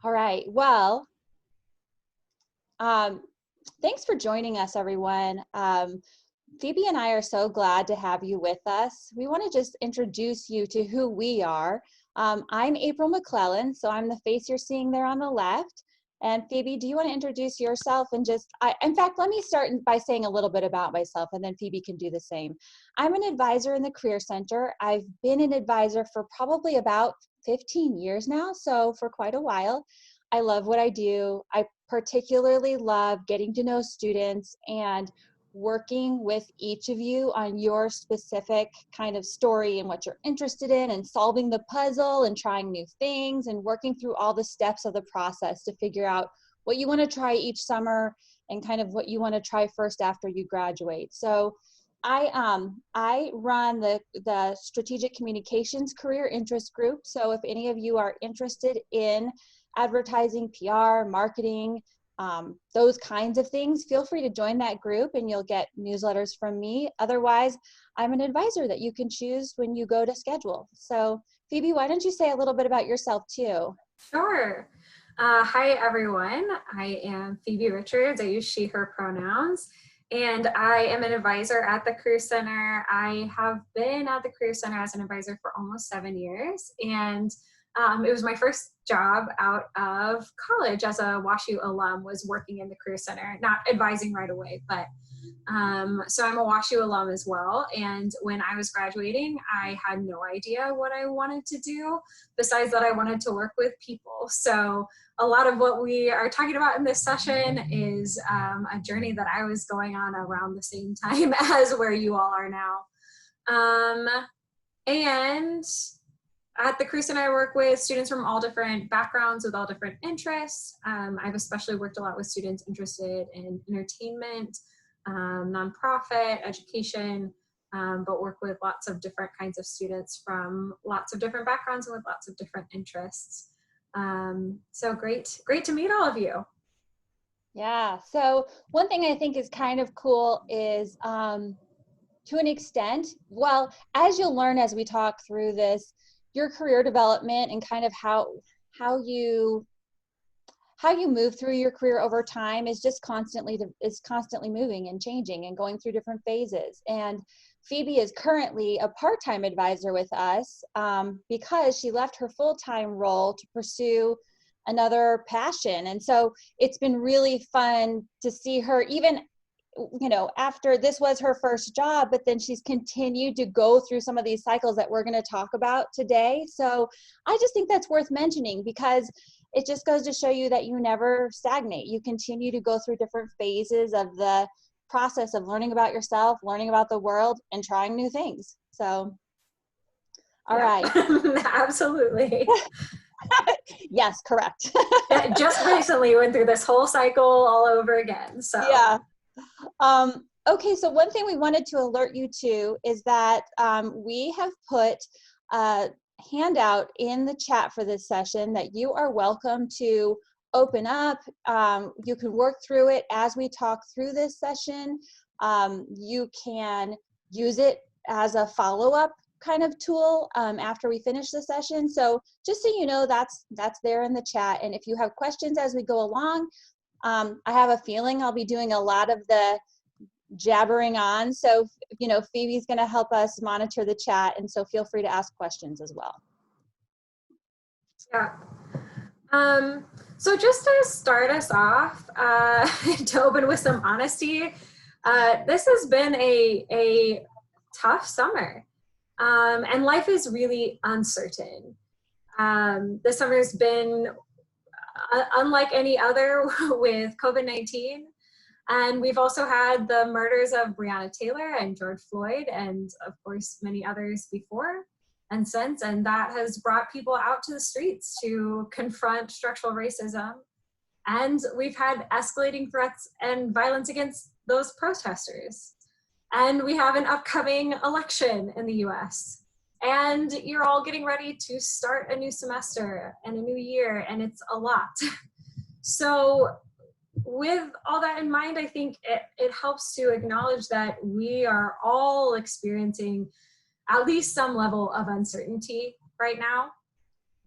All right. Well, thanks for joining us, everyone. Phoebe and I are so glad to have you with us. We want to just introduce you to who we are. I'm April McClellan, so I'm the face you're seeing there on the left. And Phoebe, do you want to introduce yourself and in fact, let me start by saying a little bit about myself, and then Phoebe can do the same. I'm an advisor in the Career Center. I've been an advisor for probably about 15 years now, so for quite a while. I love what I do. I particularly love getting to know students and working with each of you on your specific kind of story and what you're interested in, and solving the puzzle and trying new things and working through all the steps of the process to figure out what you want to try each summer and kind of what you want to try first after you graduate. So I run the Strategic Communications Career Interest Group. So if any of you are interested in advertising, PR, marketing, those kinds of things, feel free to join that group and you'll get newsletters from me. Otherwise, I'm an advisor that you can choose when you go to schedule. So Phoebe, why don't you say a little bit about yourself too? Sure. Hi, everyone. I am Phoebe Richards. I use she, her pronouns, and I am an advisor at the Career Center. I have been at the Career Center as an advisor for almost 7 years, and it was my first job out of college as a WashU alum, was working in the Career Center, not advising right away, but so I'm a WashU alum as well. And when I was graduating, I had no idea what I wanted to do, besides that I wanted to work with people. So a lot of what we are talking about in this session is a journey that I was going on around the same time as where you all are now. And at the Career Center, I work with students from all different backgrounds with all different interests. I've especially worked a lot with students interested in entertainment, nonprofit, education, but work with lots of different kinds of students from lots of different backgrounds and with lots of different interests. So great to meet all of you. Yeah, so one thing I think is kind of cool is to an extent, well, as you'll learn as we talk through this, your career development and kind of how you move through your career over time is just constantly moving and changing and going through different phases. And Phoebe is currently a part-time advisor with us because she left her full-time role to pursue another passion. And so it's been really fun to see her, even after this was her first job, but then she's continued to go through some of these cycles that we're going to talk about today. So I just think that's worth mentioning, because it just goes to show you that you never stagnate. You continue to go through different phases of the process of learning about yourself, learning about the world, and trying new things. So, all right. Absolutely. Yes, correct. Just recently went through this whole cycle all over again. So yeah. Okay, so one thing we wanted to alert you to is that we have put a handout in the chat for this session that you are welcome to open up. You can work through it as we talk through this session. You can use it as a follow-up kind of tool after we finish the session. So just so you know, that's there in the chat. And if you have questions as we go along, I have a feeling I'll be doing a lot of the jabbering on. So, Phoebe's going to help us monitor the chat. And so feel free to ask questions as well. Yeah. So just to start us off, to open with some honesty, this has been a tough summer. And life is really uncertain. This summer has been unlike any other with COVID-19. And we've also had the murders of Breonna Taylor and George Floyd, and of course, many others before and since. And that has brought people out to the streets to confront structural racism. And we've had escalating threats and violence against those protesters. And we have an upcoming election in the US. And you're all getting ready to start a new semester and a new year, and it's a lot. So with all that in mind, I think it helps to acknowledge that we are all experiencing at least some level of uncertainty right now.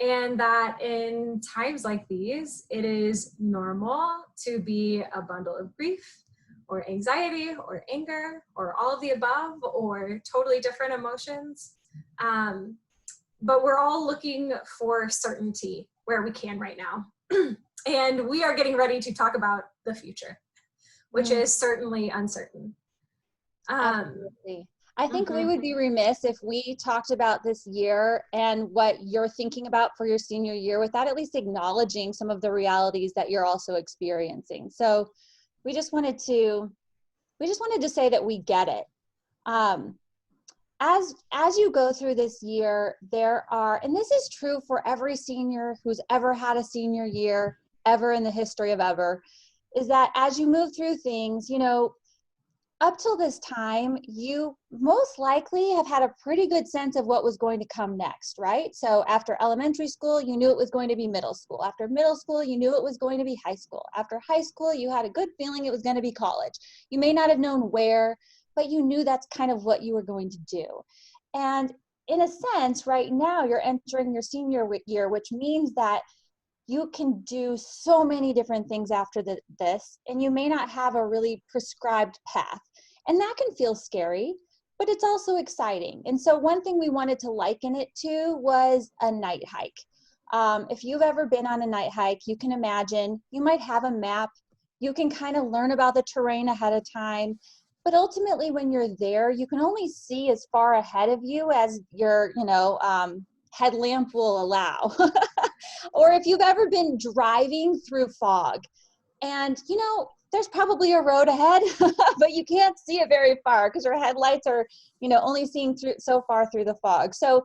and that in times like these, it is normal to be a bundle of grief or anxiety or anger or all of the above or totally different emotions. But we're all looking for certainty where we can right now. And we are getting ready to talk about the future, which is certainly uncertain. Absolutely. I think we would be remiss if we talked about this year and what you're thinking about for your senior year without at least acknowledging some of the realities that you're also experiencing. So we just wanted to say that we get it. As you go through this year, there are, and this is true for every senior who's ever had a senior year, ever in the history of ever, is that as you move through things, you know, up till this time, you most likely have had a pretty good sense of what was going to come next, right? So after elementary school, you knew it was going to be middle school. After middle school, you knew it was going to be high school. After high school, you had a good feeling it was going to be college. You may not have known where, but you knew that's kind of what you were going to do. And in a sense, right now, you're entering your senior year, which means that you can do so many different things after this, and you may not have a really prescribed path. And that can feel scary, but it's also exciting. And so one thing we wanted to liken it to was a night hike. If you've ever been on a night hike, you can imagine you might have a map. You can kind of learn about the terrain ahead of time. But ultimately, when you're there, you can only see as far ahead of you as your, headlamp will allow. Or if you've ever been driving through fog and, there's probably a road ahead, but you can't see it very far because your headlights are, only seeing through so far through the fog. So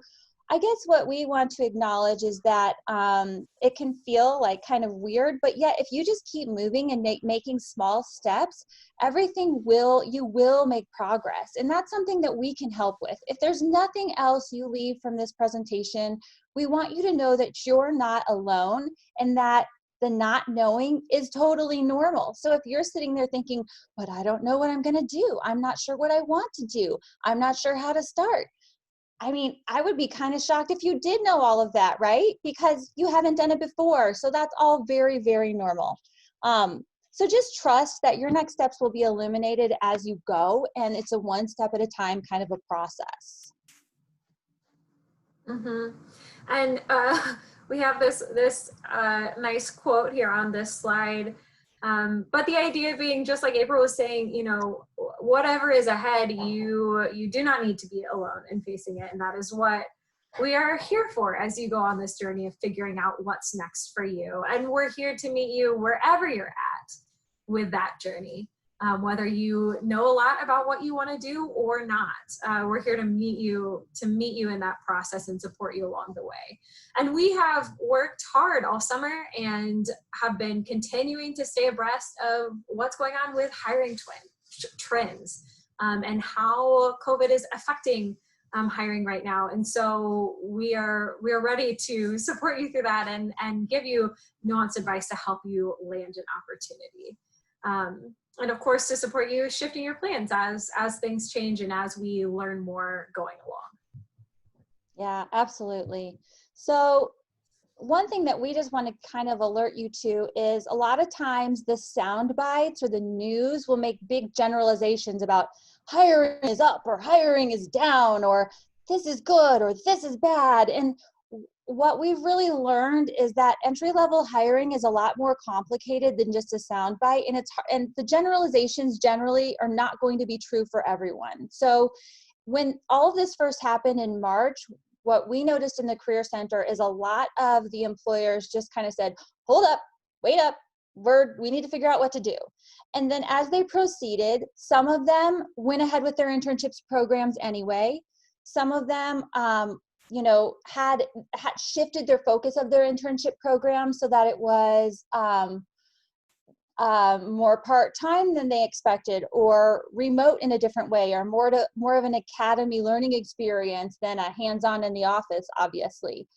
I guess what we want to acknowledge is that it can feel like kind of weird, but yet if you just keep moving and making small steps, you will make progress. And that's something that we can help with. If there's nothing else you leave from this presentation, we want you to know that you're not alone and that the not knowing is totally normal. So if you're sitting there thinking, but I don't know what I'm going to do. I'm not sure what I want to do. I'm not sure how to start. I mean, I would be kind of shocked if you did know all of that, right? Because you haven't done it before. So that's all very, very normal. So just trust that your next steps will be illuminated as you go, and it's a one step at a time kind of a process. And we have this nice quote here on this slide. But the idea being, just like April was saying, whatever is ahead, you do not need to be alone in facing it. And that is what we are here for as you go on this journey of figuring out what's next for you. And we're here to meet you wherever you're at with that journey. Whether you know a lot about what you want to do or not, we're here to meet you in that process and support you along the way. And we have worked hard all summer and have been continuing to stay abreast of what's going on with hiring trends and how COVID is affecting hiring right now. And so we are ready to support you through that and give you nuanced advice to help you land an opportunity. And of course, to support you shifting your plans as things change and as we learn more going along. Yeah, absolutely. So one thing that we just want to kind of alert you to is a lot of times the sound bites or the news will make big generalizations about hiring is up or hiring is down or this is good or this is bad. And what we've really learned is that entry-level hiring is a lot more complicated than just a soundbite, and the generalizations generally are not going to be true for everyone. So when all of this first happened in March, what we noticed in the Career Center is a lot of the employers just kind of said, hold up, wait up, we need to figure out what to do. And then as they proceeded, some of them went ahead with their internships programs anyway. Some of them had shifted their focus of their internship program so that it was more part-time than they expected, or remote in a different way, or more of an academy learning experience than a hands-on in the office, obviously.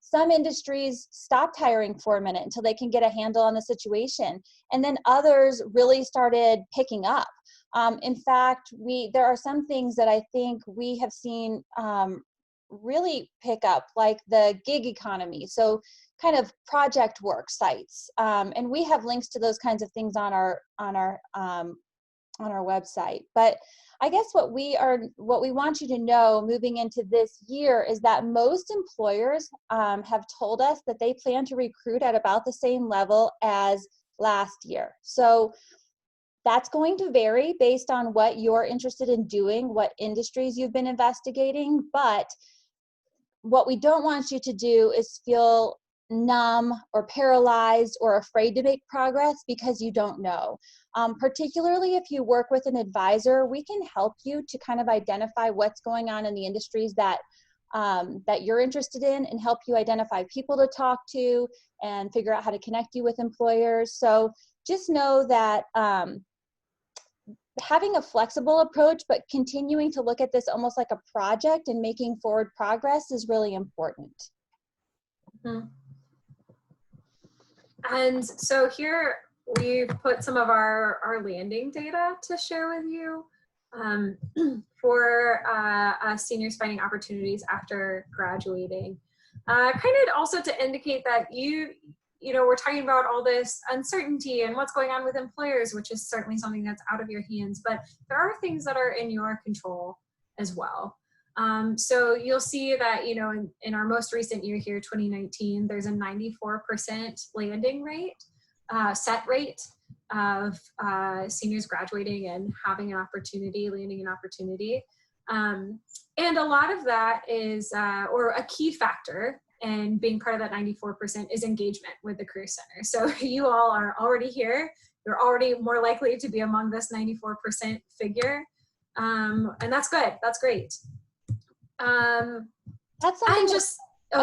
Some industries stopped hiring for a minute until they can get a handle on the situation. And then others really started picking up. In fact, there are some things that I think we have seen really pick up, like the gig economy. So kind of project work sites. And we have links to those kinds of things on our website. But I guess what we want you to know moving into this year is that most employers have told us that they plan to recruit at about the same level as last year. So that's going to vary based on what you're interested in doing, what industries you've been investigating. But what we don't want you to do is feel numb or paralyzed or afraid to make progress because you don't know. Particularly if you work with an advisor, we can help you to kind of identify what's going on in the industries that you're interested in, and help you identify people to talk to and figure out how to connect you with employers. So just know that having a flexible approach, but continuing to look at this almost like a project and making forward progress is really important. Mm-hmm. And so here we've put some of our landing data to share with you for seniors finding opportunities after graduating. Kind of also to indicate that we're talking about all this uncertainty and what's going on with employers, which is certainly something that's out of your hands, but there are things that are in your control as well. So you'll see that, in our most recent year here, 2019, there's a 94% landing rate, set rate of seniors graduating and having an opportunity, landing an opportunity. And a lot of that is, or a key factor in being part of that 94% is engagement with the Career Center. So you all are already here. You're already more likely to be among this 94% figure. And that's good. That's great. That's something.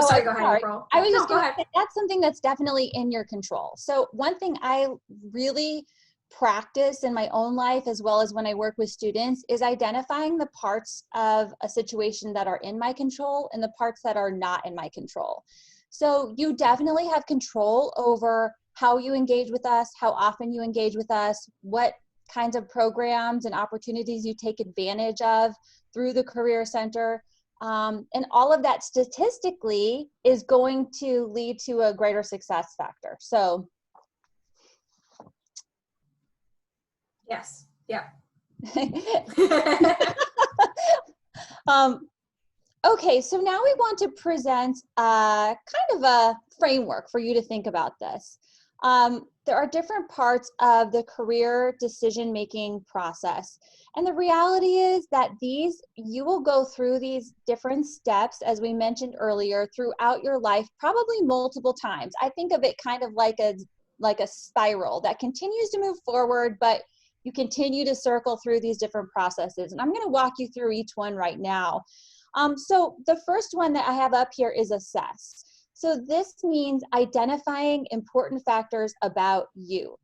Sorry, go ahead, April. I was just going to say, that's something that's definitely in your control. So one thing I really practice in my own life, as well as when I work with students, is identifying the parts of a situation that are in my control and the parts that are not in my control. So you definitely have control over how you engage with us, how often you engage with us, what kinds of programs and opportunities you take advantage of through the Career Center. And all of that statistically is going to lead to a greater success factor. So. Yes. Yeah. Okay, so now we want to present kind of a framework for you to think about this. There are different parts of the career decision-making process. And the reality is that you will go through these different steps, as we mentioned earlier, throughout your life, probably multiple times. I think of it kind of like a spiral that continues to move forward, but you continue to circle through these different processes. And I'm going to walk you through each one right now. So the first one that I have up here is assess. So this means identifying important factors about you,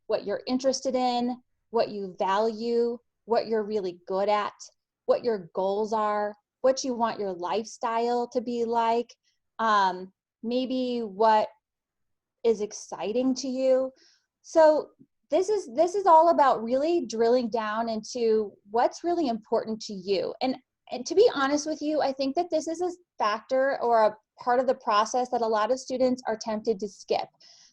what you're interested in, what you value, what you're really good at, what your goals are, what you want your lifestyle to be like, maybe what is exciting to you. So this is all about really drilling down into what's really important to you. And to be honest with you, I think that this is a factor or a part of the process that a lot of students are tempted to skip.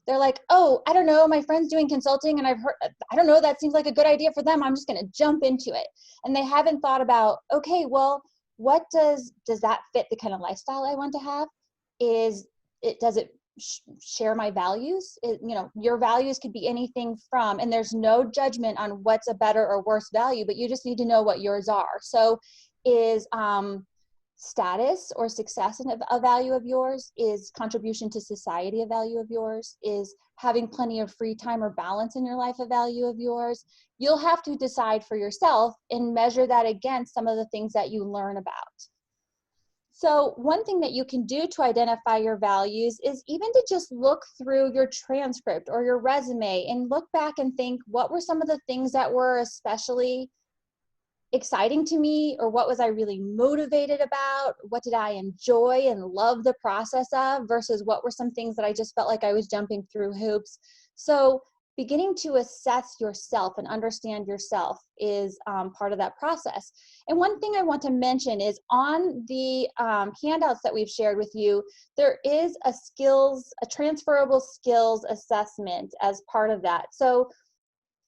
They're like, oh, I don't know, my friend's doing consulting and I've heard, I don't know, that seems like a good idea for them. I'm just going to jump into it. And they haven't thought about, okay, well, what does that fit the kind of lifestyle I want to have? Does it share my values? Your values could be anything from, and there's no judgment on what's a better or worse value, but you just need to know what yours are. So is status or success a value of yours? Is contribution to society a value of yours? Is having plenty of free time or balance in your life a value of yours? You'll have to decide for yourself and measure that against some of the things that you learn about. So one thing that you can do to identify your values is even to just look through your transcript or your resume and look back and think, what were some of the things that were especially exciting to me, or what was I really motivated about? What did I enjoy and love the process of versus what were some things that I just felt like I was jumping through hoops? So beginning to assess yourself and understand yourself is part of that process. And one thing I want to mention is on the handouts that we've shared with you, there is a transferable skills assessment as part of that. So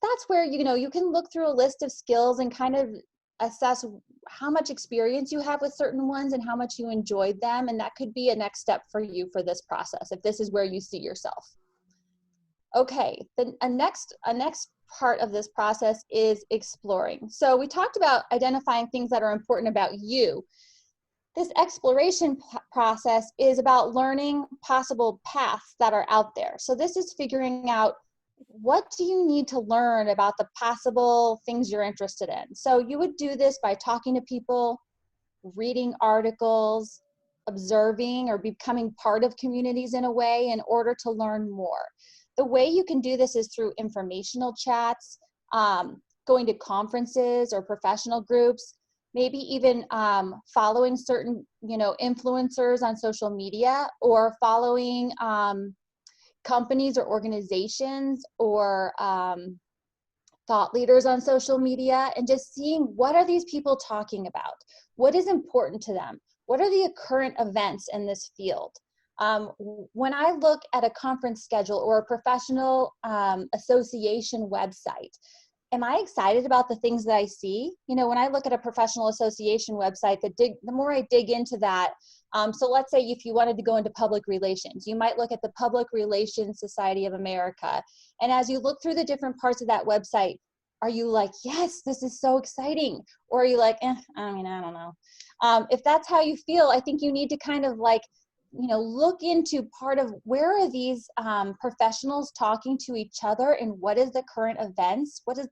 that's where, you can look through a list of skills and kind of assess how much experience you have with certain ones and how much you enjoyed them. And that could be a next step for you for this process, if this is where you see yourself. Okay, then a next part of this process is exploring. So we talked about identifying things that are important about you. This exploration process is about learning possible paths that are out there. So this is figuring out, what do you need to learn about the possible things you're interested in? So you would do this by talking to people, reading articles, observing, or becoming part of communities in a way in order to learn more. The way you can do this is through informational chats, going to conferences or professional groups, maybe even following certain, influencers on social media, or following companies or organizations or thought leaders on social media, and just seeing, what are these people talking about? What is important to them? What are the current events in this field? When I look at a conference schedule or a professional association website, am I excited about the things that I see? When I look at a professional association website, the more I dig into that, so let's say if you wanted to go into public relations, you might look at the Public Relations Society of America. And as you look through the different parts of that website, are you like, yes, this is so exciting? Or are you like, I don't know. If that's how you feel, I think you need to kind of look into part of, where are these professionals talking to each other, and what is the current events? What's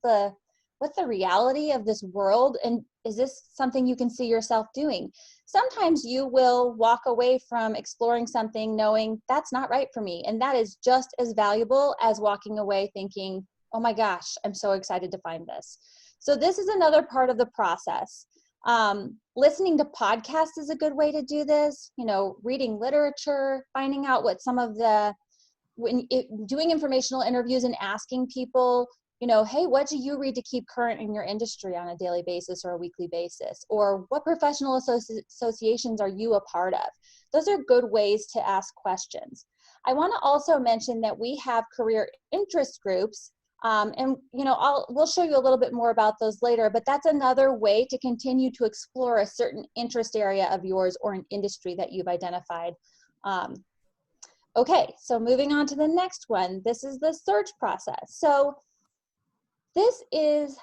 the reality of this world? And is this something you can see yourself doing? Sometimes you will walk away from exploring something knowing that's not right for me. And that is just as valuable as walking away thinking, oh my gosh, I'm so excited to find this. So this is another part of the process. Listening to podcasts is a good way to do this, reading literature, finding out what some of doing informational interviews and asking people, hey, what do you read to keep current in your industry on a daily basis or a weekly basis? Or what professional associations are you a part of? Those are good ways to ask questions. I want to also mention that we have career interest groups. And we'll show you a little bit more about those later, but that's another way to continue to explore a certain interest area of yours or an industry that you've identified. Okay, so moving on to the next one, this is the search process. So this is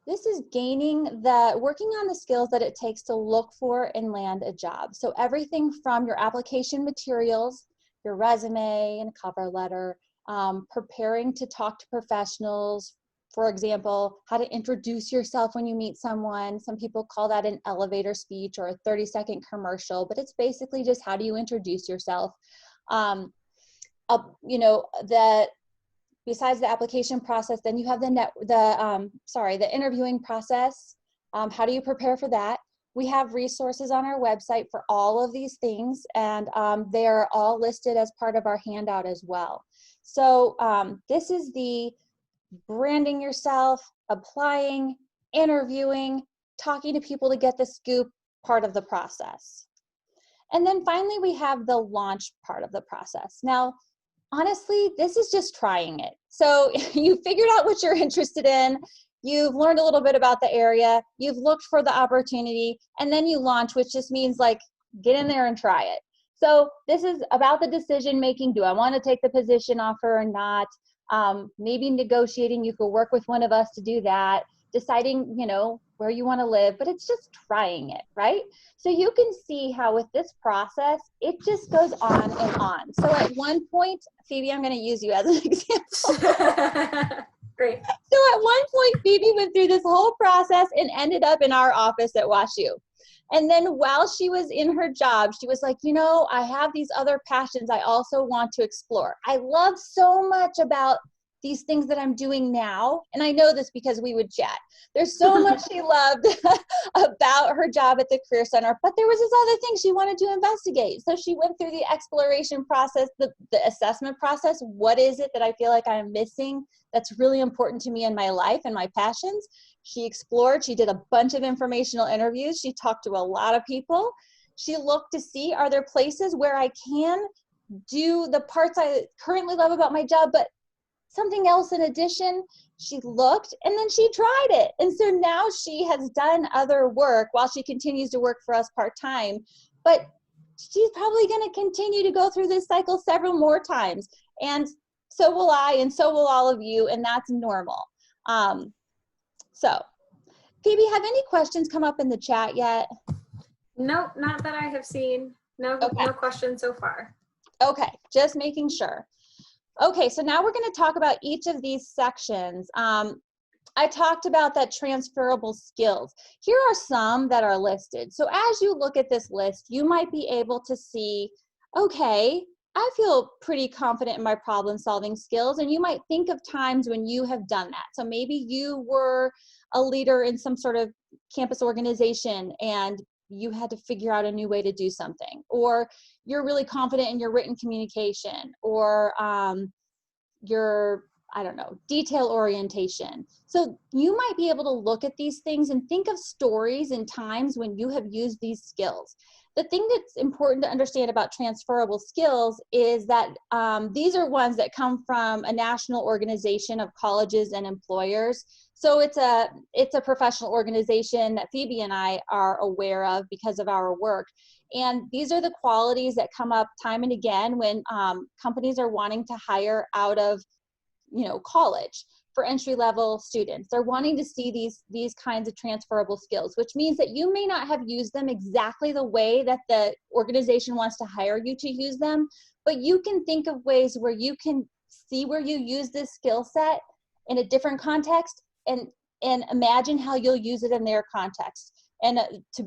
working on the skills that it takes to look for and land a job. So everything from your application materials, your resume and cover letter, preparing to talk to professionals, for example, how to introduce yourself when you meet someone. Some people call that an elevator speech or a 30-second commercial, but it's basically just, how do you introduce yourself? Besides the application process, then you have the interviewing process. How do you prepare for that? We have resources on our website for all of these things, and they are all listed as part of our handout as well. So this is the branding yourself, applying, interviewing, talking to people to get the scoop part of the process. And then finally, we have the launch part of the process. Now, honestly, this is just trying it. So you figured out what you're interested in, you've learned a little bit about the area, you've looked for the opportunity, and then you launch, which just means get in there and try it. So this is about the decision making. Do I want to take the position offer or not? Maybe negotiating, you could work with one of us to do that, deciding, where you want to live, but it's just trying it, right? So you can see how with this process, it just goes on and on. So at one point, Phoebe, I'm going to use you as an example. Great. So at one point, Phoebe went through this whole process and ended up in our office at WashU. And then while she was in her job, she was like, I have these other passions I also want to explore. I love so much about these things that I'm doing now. And I know this because we would chat. There's so much she loved about her job at the Career Center, but there was this other thing she wanted to investigate. So she went through the exploration process, the assessment process. What is it that I feel like I'm missing that's really important to me in my life and my passions? She explored, she did a bunch of informational interviews. She talked to a lot of people. She looked to see, are there places where I can do the parts I currently love about my job, but something else in addition? She looked and then she tried it. And so now she has done other work while she continues to work for us part-time, but she's probably going to continue to go through this cycle several more times. And so will I, and so will all of you, and that's normal. So Phoebe, have any questions come up in the chat yet? Nope, not that I have seen. No, Okay. No questions so far. Okay, just making sure. Okay, so now we're going to talk about each of these sections. I talked about that transferable skills. Here are some that are listed. So as you look at this list, you might be able to see, okay, I feel pretty confident in my problem solving skills, and you might think of times when you have done that. So maybe you were a leader in some sort of campus organization and you had to figure out a new way to do something, or you're really confident in your written communication, or your, I don't know, detail orientation. So you might be able to look at these things and think of stories and times when you have used these skills. The thing that's important to understand about transferable skills is that these are ones that come from a national organization of colleges and employers. So it's a professional organization that Phoebe and I are aware of because of our work. And these are the qualities that come up time and again when companies are wanting to hire out of, college for entry-level students. They're wanting to see these kinds of transferable skills, which means that you may not have used them exactly the way that the organization wants to hire you to use them, but you can think of ways where you can see where you use this skill set in a different context and imagine how you'll use it in their context and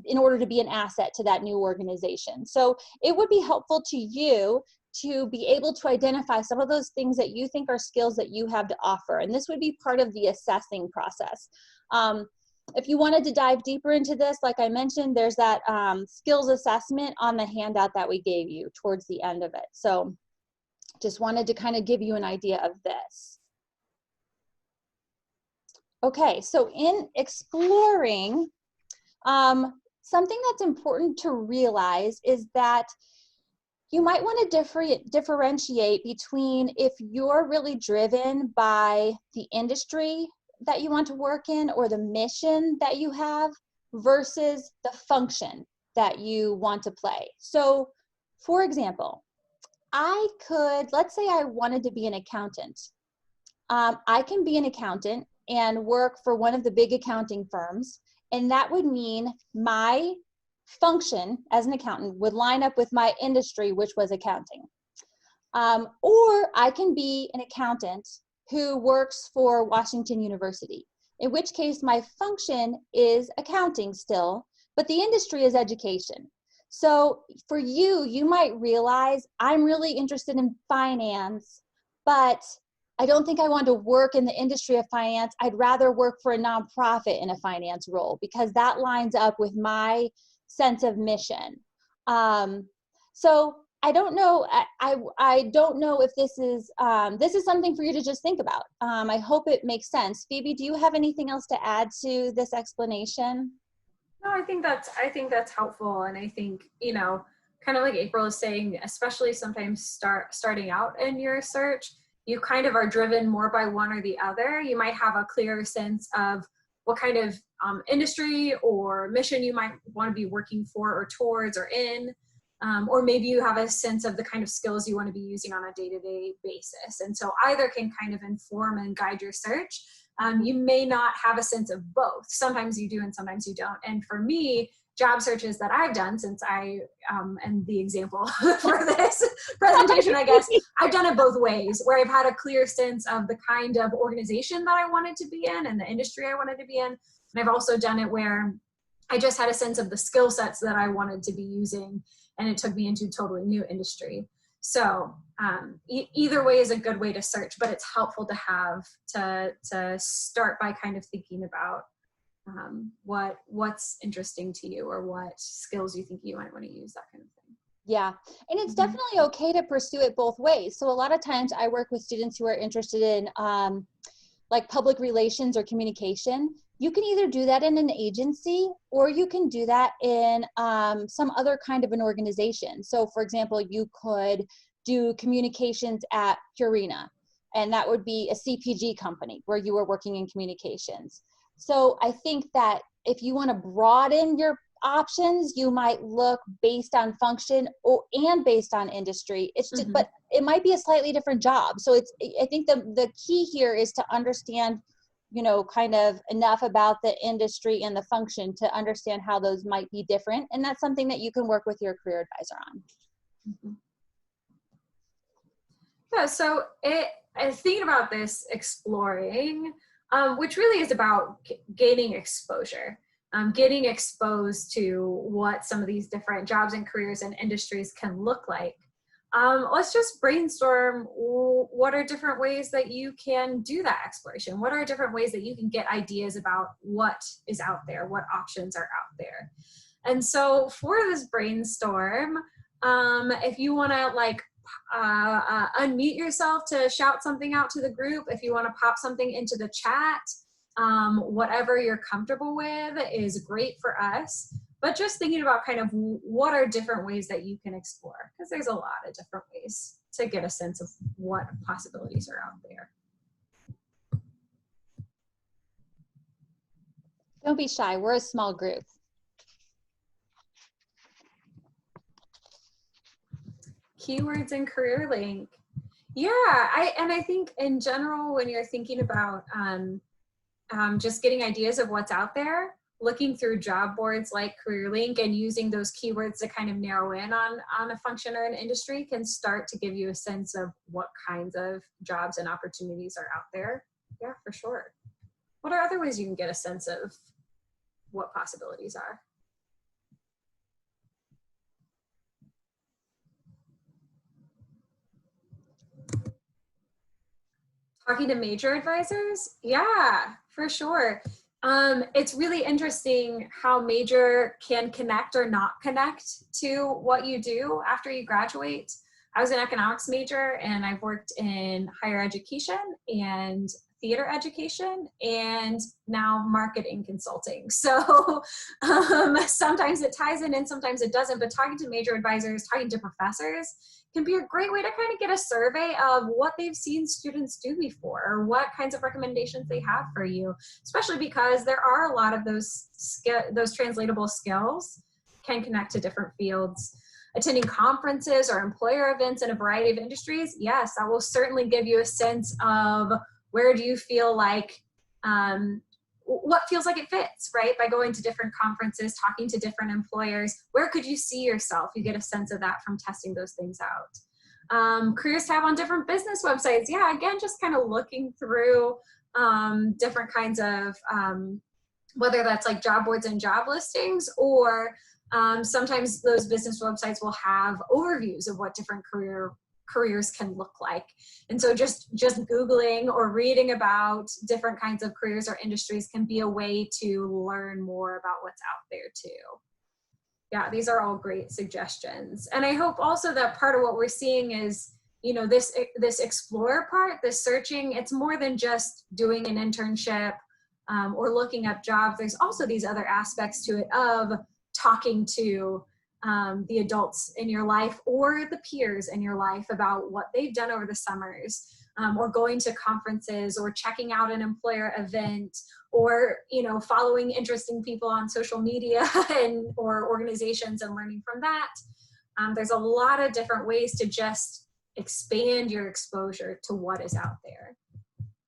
in order to be an asset to that new organization. So it would be helpful to you to be able to identify some of those things that you think are skills that you have to offer. And this would be part of the assessing process. If you wanted to dive deeper into this, like I mentioned, there's that skills assessment on the handout that we gave you towards the end of it. So just wanted to kind of give you an idea of this. Okay, so in exploring, something that's important to realize is that you might want to differentiate between if you're really driven by the industry that you want to work in or the mission that you have versus the function that you want to play. So, for example, let's say I wanted to be an accountant. I can be an accountant and work for one of the big accounting firms, and that would mean my function as an accountant would line up with my industry, which was accounting. Or I can be an accountant who works for Washington University, in which case my function is accounting still, but the industry is education. So for you, you might realize I'm really interested in finance, but I don't think I want to work in the industry of finance. I'd rather work for a nonprofit in a finance role because that lines up with my sense of mission. So I don't know. I don't know if this is something for you to just think about. I hope it makes sense. Phoebe, do you have anything else to add to this explanation? No, I think that's helpful, and I think kind of like April is saying, especially sometimes starting out in your search, you kind of are driven more by one or the other. You might have a clear sense of what kind of industry or mission you might want to be working for or towards or in, or maybe you have a sense of the kind of skills you want to be using on a day-to-day basis. And so either can kind of inform and guide your search. You may not have a sense of both. Sometimes you do and sometimes you don't. And for me, job searches that I've done since I am the example for this presentation, I guess, I've done it both ways, where I've had a clear sense of the kind of organization that I wanted to be in and the industry I wanted to be in. And I've also done it where I just had a sense of the skill sets that I wanted to be using, and it took me into a totally new industry. So either way is a good way to search, but it's helpful to have to start by kind of thinking about what's interesting to you, or what skills you think you might want to use, that kind of thing. Yeah, and it's definitely okay to pursue it both ways. So a lot of times I work with students who are interested in like public relations or communication. You can either do that in an agency, or you can do that in some other kind of an organization. So for example, you could do communications at Purina, and that would be a CPG company where you were working in communications. So I think that if you want to broaden your options, you might look based on function and based on industry. It's just, but it might be a slightly different job. So I think the key here is to understand, you know, kind of enough about the industry and the function to understand how those might be different. And that's something that you can work with your career advisor on. Yeah, so I thinking about this exploring, which really is about gaining exposure. Getting exposed to what some of these different jobs and careers and industries can look like. Let's just brainstorm, what are different ways that you can do that exploration? What are different ways that you can get ideas about what is out there, what options are out there? And so for this brainstorm, if you want to like unmute yourself to shout something out to the group, if you want to pop something into the chat, whatever you're comfortable with is great for us. But just thinking about kind of what are different ways that you can explore, because there's a lot of different ways to get a sense of what possibilities are out there. Don't be shy, we're a small group. Keywords and career link. Yeah, I think in general, when you're thinking about just getting ideas of what's out there, looking through job boards like CareerLink and using those keywords to kind of narrow in on a function or an industry can start to give you a sense of what kinds of jobs and opportunities are out there. Yeah, for sure. What are other ways you can get a sense of what possibilities are? Talking to major advisors? Yeah, for sure. It's really interesting how major can connect or not connect to what you do after you graduate. I was an economics major, and I've worked in higher education and theater education, and now marketing consulting. So sometimes it ties in and sometimes it doesn't, but talking to major advisors, talking to professors can be a great way to kind of get a survey of what they've seen students do before, or what kinds of recommendations they have for you, especially because there are a lot of those translatable skills can connect to different fields. Attending conferences or employer events in a variety of industries, yes, that will certainly give you a sense of where do you feel like, what feels like it fits, right? By going to different conferences, talking to different employers, where could you see yourself? You get a sense of that from testing those things out. Careers tab on different business websites. Yeah, again, just kind of looking through different kinds of, whether that's like job boards and job listings, or sometimes those business websites will have overviews of what different careers can look like. And so just Googling or reading about different kinds of careers or industries can be a way to learn more about what's out there too. Yeah, these are all great suggestions. And I hope also that part of what we're seeing is, you know, this explorer part, this searching, it's more than just doing an internship or looking up jobs. There's also these other aspects to it of talking to the adults in your life or the peers in your life about what they've done over the summers, or going to conferences, or checking out an employer event, or, you know, following interesting people on social media or organizations and learning from that. There's a lot of different ways to just expand your exposure to what is out there.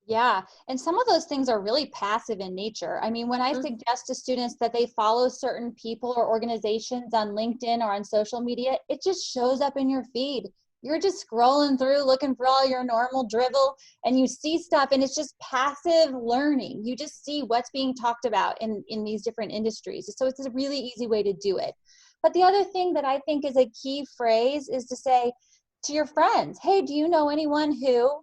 Yeah, and some of those things are really passive in nature. I mean, when I suggest to students that they follow certain people or organizations on LinkedIn or on social media, it just shows up in your feed. You're just scrolling through looking for all your normal drivel, and you see stuff, and it's just passive learning. You just see what's being talked about in these different industries. So it's a really easy way to do it. But the other thing that I think is a key phrase is to say, to your friends. Hey, do you know anyone who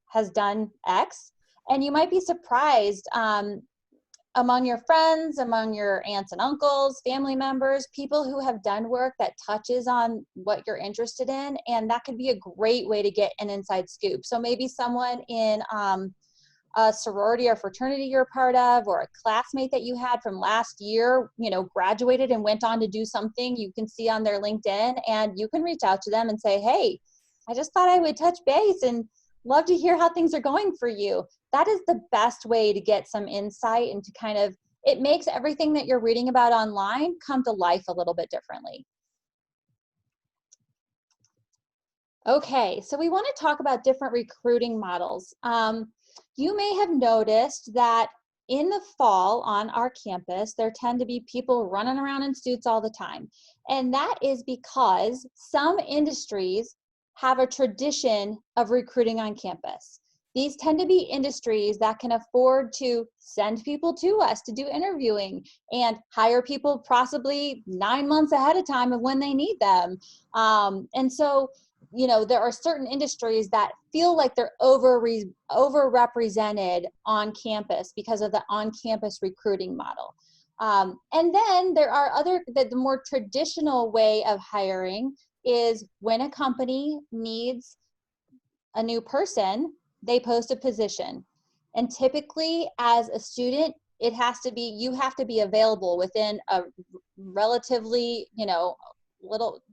has done X? And you might be surprised among your friends, among your aunts and uncles, family members, people who have done work that touches on what you're interested in. And that could be a great way to get an inside scoop. So maybe someone in a sorority or fraternity you're part of, or a classmate that you had from last year, graduated and went on to do something you can see on their LinkedIn, and you can reach out to them and say, hey, I just thought I would touch base and love to hear how things are going for you. That is the best way to get some insight and to kind of, it makes everything that you're reading about online come to life a little bit differently. Okay, so we want to talk about different recruiting models. You may have noticed that in the fall on our campus, there tend to be people running around in suits all the time. And that is because some industries have a tradition of recruiting on campus. These tend to be industries that can afford to send people to us to do interviewing and hire people possibly 9 months ahead of time of when they need them. And so, there are certain industries that feel like they're overrepresented on campus because of the on-campus recruiting model. And then there are the more traditional way of hiring is when a company needs a new person, they post a position. And typically as a student, you have to be available within a relatively,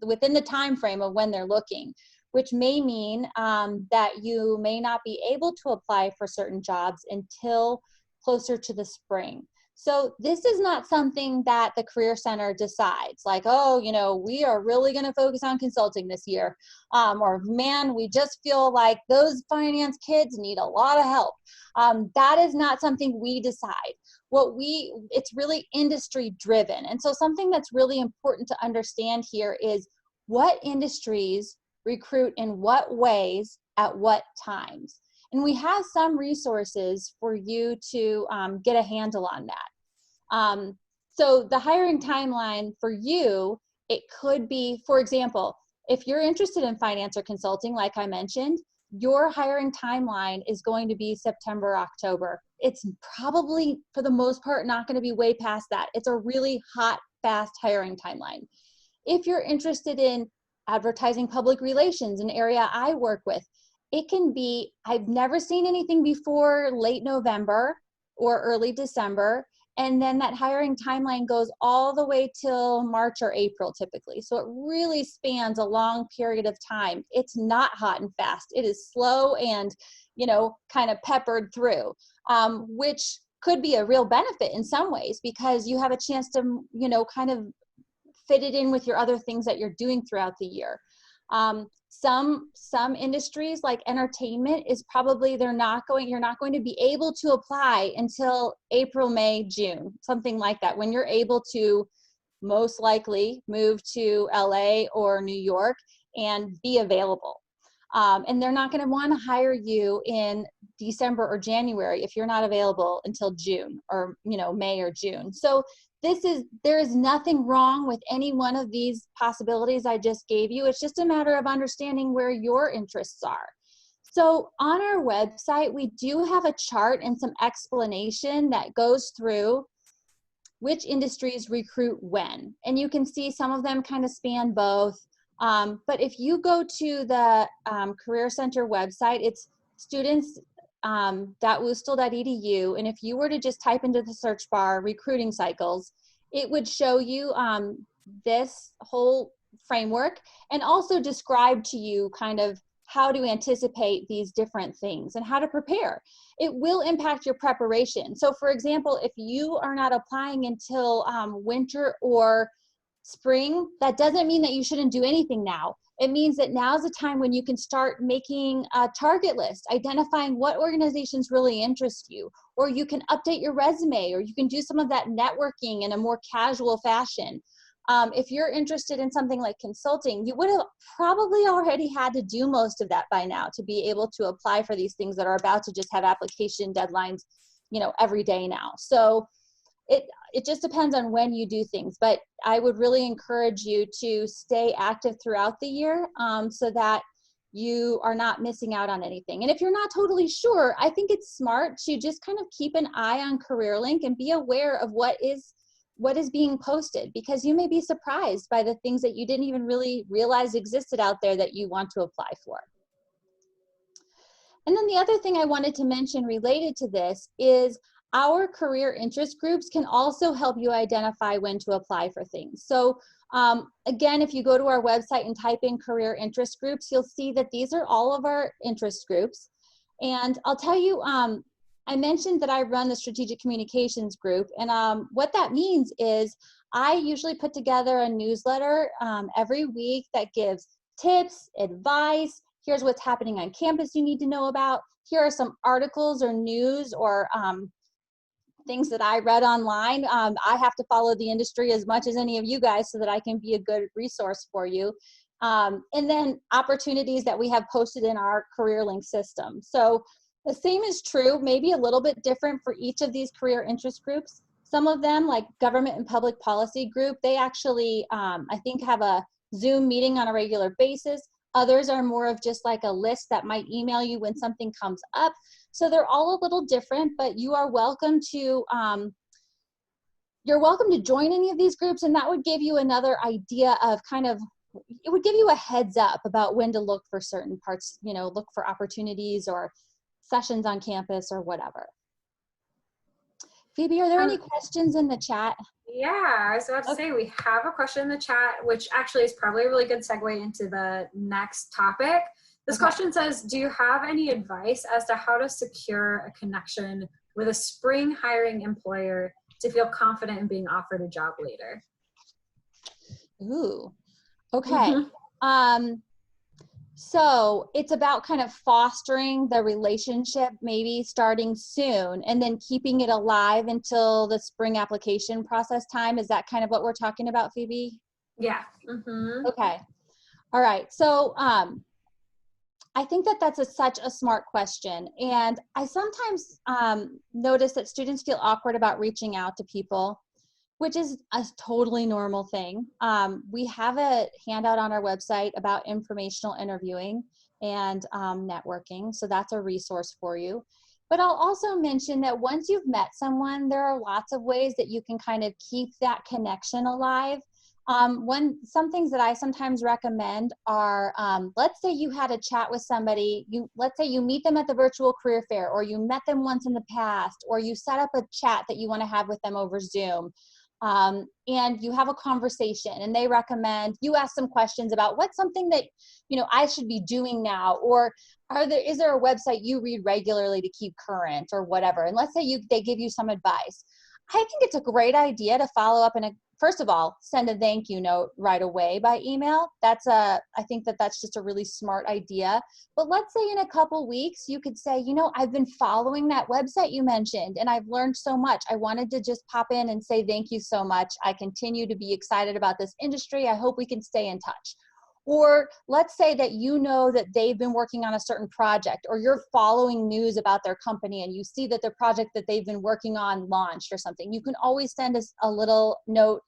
within the time frame of when they're looking, which may mean that you may not be able to apply for certain jobs until closer to the spring. So this is not something that the Career Center decides, like, oh, we are really going to focus on consulting this year. Or, man, we just feel like those finance kids need a lot of help. That is not something we decide. It's really industry driven. And so something that's really important to understand here is what industries recruit in what ways at what times. And we have some resources for you to get a handle on that. So the hiring timeline for you, it could be, for example, if you're interested in finance or consulting, like I mentioned, your hiring timeline is going to be September, October. It's probably, for the most part, not going to be way past that. It's a really hot, fast hiring timeline. If you're interested in advertising public relations, an area I work with, it can be, I've never seen anything before late November or early December. And then that hiring timeline goes all the way till March or April typically. So it really spans a long period of time. It's not hot and fast. It is slow and, kind of peppered through, which could be a real benefit in some ways because you have a chance to, kind of fit it in with your other things that you're doing throughout the year. Some industries like entertainment is probably you're not going to be able to apply until April, May, June, something like that, when you're able to most likely move to LA or New York and be available. And they're not going to want to hire you in December or January if you're not available until June or May or June. So there is nothing wrong with any one of these possibilities I just gave you. It's just a matter of understanding where your interests are. So on our website, we do have a chart and some explanation that goes through which industries recruit when. And you can see some of them kind of span both. But if you go to the Career Center website, it's students.wustel.edu. And if you were to just type into the search bar recruiting cycles, it would show you this whole framework and also describe to you kind of how to anticipate these different things and how to prepare. It will impact your preparation. So for example, if you are not applying until winter or spring, that doesn't mean that you shouldn't do anything now. It means that now's the time when you can start making a target list, identifying what organizations really interest you, or you can update your resume, or you can do some of that networking in a more casual fashion. If you're interested in something like consulting, you would have probably already had to do most of that by now to be able to apply for these things that are about to just have application deadlines, every day now. So it just depends on when you do things, but I would really encourage you to stay active throughout the year so that you are not missing out on anything. And if you're not totally sure, I think it's smart to just kind of keep an eye on CareerLink and be aware of what is being posted, because you may be surprised by the things that you didn't even really realize existed out there that you want to apply for. And then the other thing I wanted to mention related to this is our career interest groups can also help you identify when to apply for things. So again, if you go to our website and type in career interest groups, you'll see that these are all of our interest groups. And I'll tell you, I mentioned that I run the strategic communications group, and what that means is I usually put together a newsletter every week that gives tips, advice. Here's what's happening on campus you need to know about. Here are some articles or news or things that I read online. I have to follow the industry as much as any of you guys so that I can be a good resource for you. And then opportunities that we have posted in our CareerLink system. So the same is true, maybe a little bit different for each of these career interest groups. Some of them, like government and public policy group, they actually, I think, have a Zoom meeting on a regular basis. Others are more of just like a list that might email you when something comes up. So they're all a little different, but you are welcome to join any of these groups, and that would give you another idea of it would give you a heads up about when to look for certain parts, look for opportunities or sessions on campus or whatever. Phoebe, are there any questions in the chat? Yeah, I was about to say we have a question in the chat, which actually is probably a really good segue into the next topic. This question says, do you have any advice as to how to secure a connection with a spring hiring employer to feel confident in being offered a job later? Ooh, okay. So it's about kind of fostering the relationship, maybe starting soon, and then keeping it alive until the spring application process time. Is that kind of what we're talking about, Phoebe? Yeah. Okay. All right. So I think that that's such a smart question. And I sometimes notice that students feel awkward about reaching out to people, which is a totally normal thing. We have a handout on our website about informational interviewing and networking, so that's a resource for you. But I'll also mention that once you've met someone, there are lots of ways that you can kind of keep that connection alive. Some things that I sometimes recommend are, let's say you had a chat with somebody, let's say you meet them at the virtual career fair, or you met them once in the past, or you set up a chat that you want to have with them over Zoom. And you have a conversation, and they recommend you ask some questions about what's something that I should be doing now, or is there a website you read regularly to keep current, or whatever. And let's say they give you some advice. I think it's a great idea to follow up and first of all, send a thank you note right away by email. I think that's just a really smart idea. But let's say in a couple weeks, you could say, I've been following that website you mentioned, and I've learned so much. I wanted to just pop in and say thank you so much. I continue to be excited about this industry. I hope we can stay in touch. Or let's say that that they've been working on a certain project, or you're following news about their company and you see that the project that they've been working on launched or something. You can always send us a little note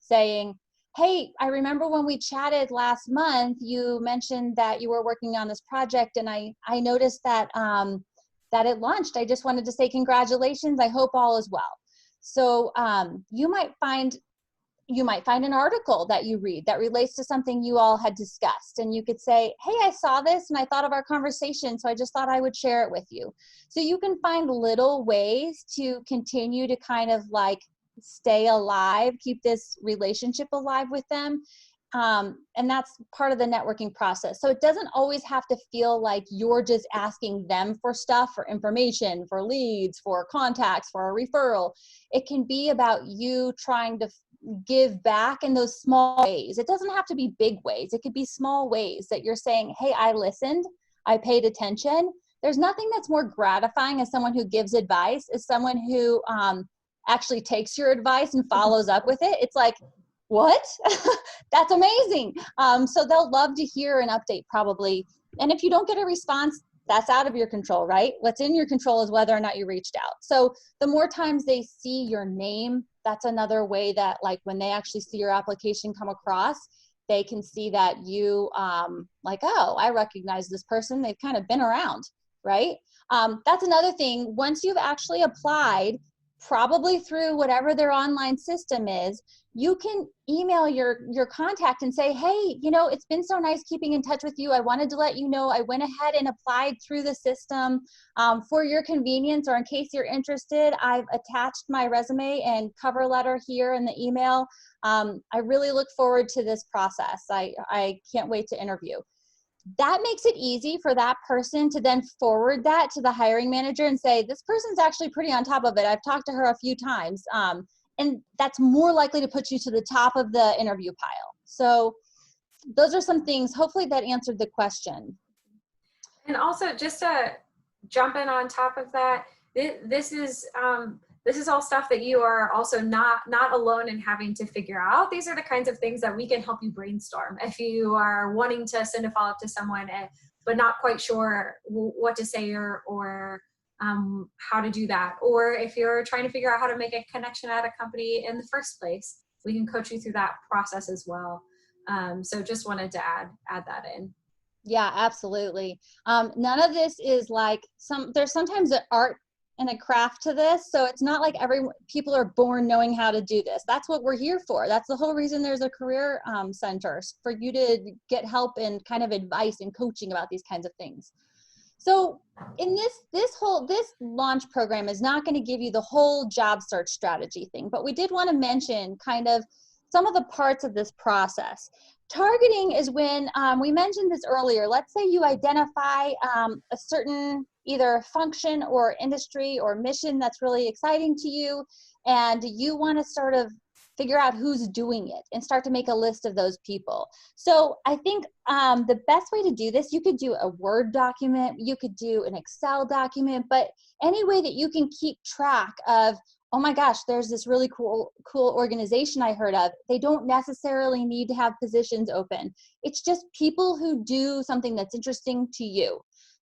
saying, hey, I remember when we chatted last month, you mentioned that you were working on this project, and I noticed that that it launched. I just wanted to say congratulations. I hope all is well. So you might find an article that you read that relates to something you all had discussed, and you could say, hey, I saw this and I thought of our conversation, so I just thought I would share it with you. So you can find little ways to continue to kind of like stay alive, keep this relationship alive with them. And that's part of the networking process. So it doesn't always have to feel like you're just asking them for stuff, for information, for leads, for contacts, for a referral. It can be about you trying to give back in those small ways. It doesn't have to be big ways. It could be small ways that you're saying, hey, I listened, I paid attention. There's nothing that's more gratifying as someone who gives advice, as someone who actually takes your advice and follows up with it. It's like, what? That's amazing. So they'll love to hear an update probably. And if you don't get a response, that's out of your control, right? What's in your control is whether or not you reached out. So the more times they see your name, that's another way that, like, when they actually see your application come across, they can see that you like, oh, I recognize this person. They've kind of been around, right? That's another thing. Once you've actually applied, probably through whatever their online system is, you can email your contact and say, hey, you know, it's been so nice keeping in touch with you. I wanted to let you know I went ahead and applied through the system. For your convenience, or in case you're interested, I've attached my resume and cover letter here in the email. I really look forward to this process. I can't wait to interview. That makes it easy for that person to then forward that to the hiring manager and say, this person's actually pretty on top of it. I've talked to her a few times. And that's more likely to put you to the top of the interview pile. So those are some things. Hopefully that answered the question. And also, just to jump in on top of that, this is all stuff that you are also not alone in having to figure out. These are the kinds of things that we can help you brainstorm if you are wanting to send a follow-up to someone but not quite sure what to say or how to do that. Or if you're trying to figure out how to make a connection at a company in the first place, we can coach you through that process as well. So just wanted to add that in. Yeah, absolutely. None of this is like there's sometimes an art and a craft to this. So it's not like people are born knowing how to do this. That's what we're here for. That's the whole reason there's a career center, for you to get help and kind of advice and coaching about these kinds of things. So in this launch program is not going to give you the whole job search strategy thing, but we did want to mention kind of some of the parts of this process. Targeting is when, we mentioned this earlier, let's say you identify a certain either function or industry or mission that's really exciting to you, and you want to sort of figure out who's doing it and start to make a list of those people. So I think the best way to do this, you could do a Word document, you could do an Excel document, but any way that you can keep track of, oh my gosh, there's this really cool organization I heard of. They don't necessarily need to have positions open. It's just people who do something that's interesting to you.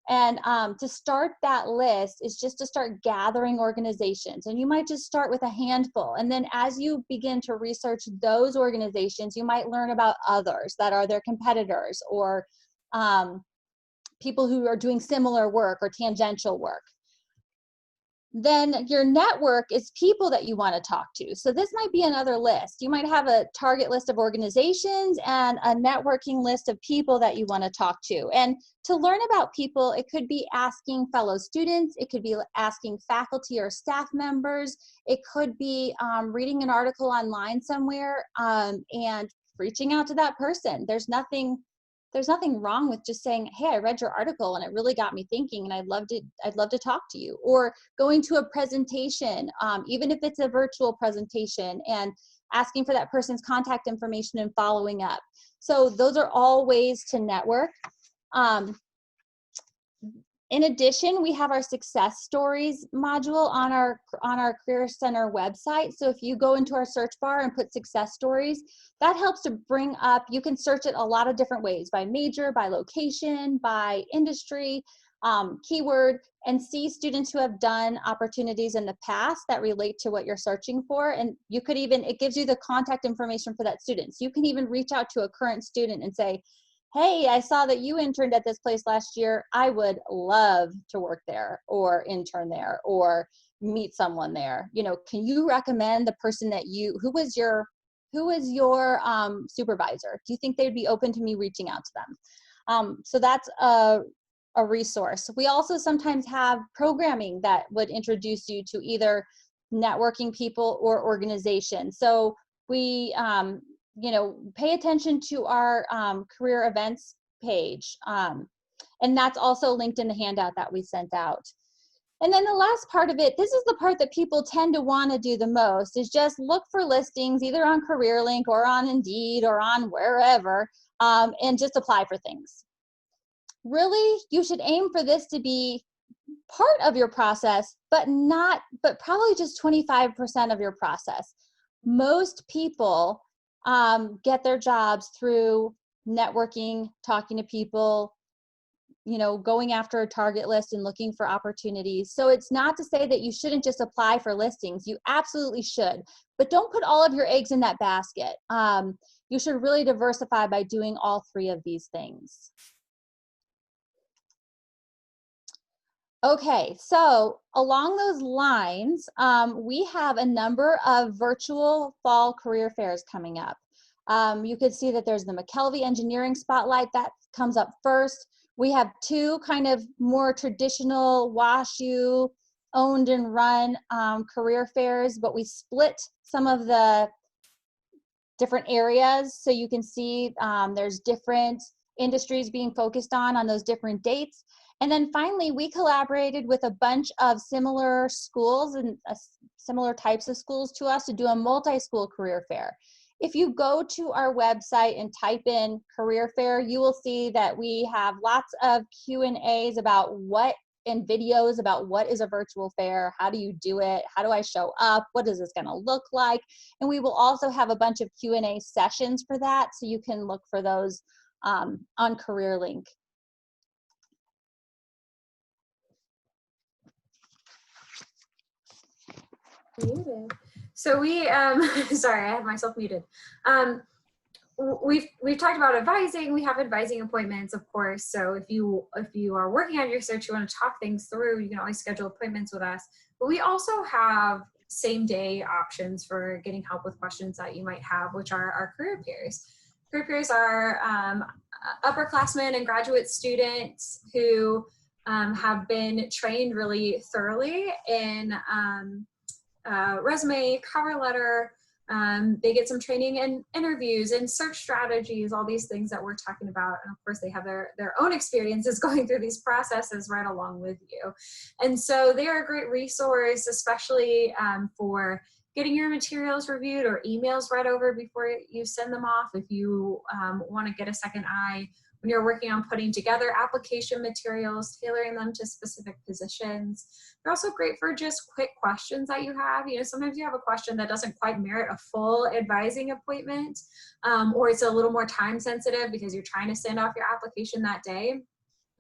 And to start that list is just to start gathering organizations. And you might just start with a handful. And then as you begin to research those organizations, you might learn about others that are their competitors or people who are doing similar work or tangential work. Then your network is people that you want to talk to. So this might be another list. You might have a target list of organizations and a networking list of people that you want to talk to. And to learn about people, it could be asking fellow students. It could be asking faculty or staff members. It could be reading an article online somewhere and reaching out to that person. There's nothing wrong with just saying, hey, I read your article and it really got me thinking and I'd love to talk to you. Or going to a presentation, even if it's a virtual presentation, and asking for that person's contact information and following up. So those are all ways to network. In addition, we have our success stories module on our Career Center website. So if you go into our search bar and put success stories, that helps to bring up, you can search it a lot of different ways, by major, by location, by industry, keyword, and see students who have done opportunities in the past that relate to what you're searching for. And you could even, it gives you the contact information for that student. So you can even reach out to a current student and say, hey, I saw that you interned at this place last year. I would love to work there or intern there or meet someone there. You know, can you recommend the person that who was your supervisor? Do you think they'd be open to me reaching out to them? So that's a resource. We also sometimes have programming that would introduce you to either networking people or organizations. So we, pay attention to our career events page. And that's also linked in the handout that we sent out. And then the last part of it, this is the part that people tend to want to do the most, is just look for listings either on CareerLink or on Indeed or on wherever, and just apply for things. Really, you should aim for this to be part of your process, but probably just 25% of your process. Most people get their jobs through networking, talking to people, going after a target list and looking for opportunities. So it's not to say that you shouldn't just apply for listings. You absolutely should, but don't put all of your eggs in that basket. You should really diversify by doing all three of these things. Okay, so along those lines, we have a number of virtual fall career fairs coming up. You could see that there's the McKelvey Engineering Spotlight that comes up first. We have two kind of more traditional WashU owned and run career fairs, but we split some of the different areas so you can see there's different industries being focused on those different dates. And then finally, we collaborated with a bunch of similar schools and similar types of schools to us to do a multi-school career fair. If you go to our website and type in career fair, you will see that we have lots of Q&As about and videos about what is a virtual fair, how do you do it, how do I show up, what is this gonna look like? And we will also have a bunch of Q&A sessions for that, so you can look for those on CareerLink. Muted. So we, sorry, I had myself muted. We've talked about advising. We have advising appointments, of course. So if you are working on your search, you want to talk things through, you can always schedule appointments with us. But we also have same day options for getting help with questions that you might have, which are our career peers. Career peers are upperclassmen and graduate students who have been trained really thoroughly in resume, cover letter. They get some training in interviews and search strategies, all these things that we're talking about. And of course, they have their own experiences going through these processes right along with you. And so they are a great resource, especially for getting your materials reviewed or emails read over before you send them off. If you want to get a second eye when you're working on putting together application materials, tailoring them to specific positions. They're also great for just quick questions that you have. Sometimes you have a question that doesn't quite merit a full advising appointment, or it's a little more time sensitive because you're trying to send off your application that day.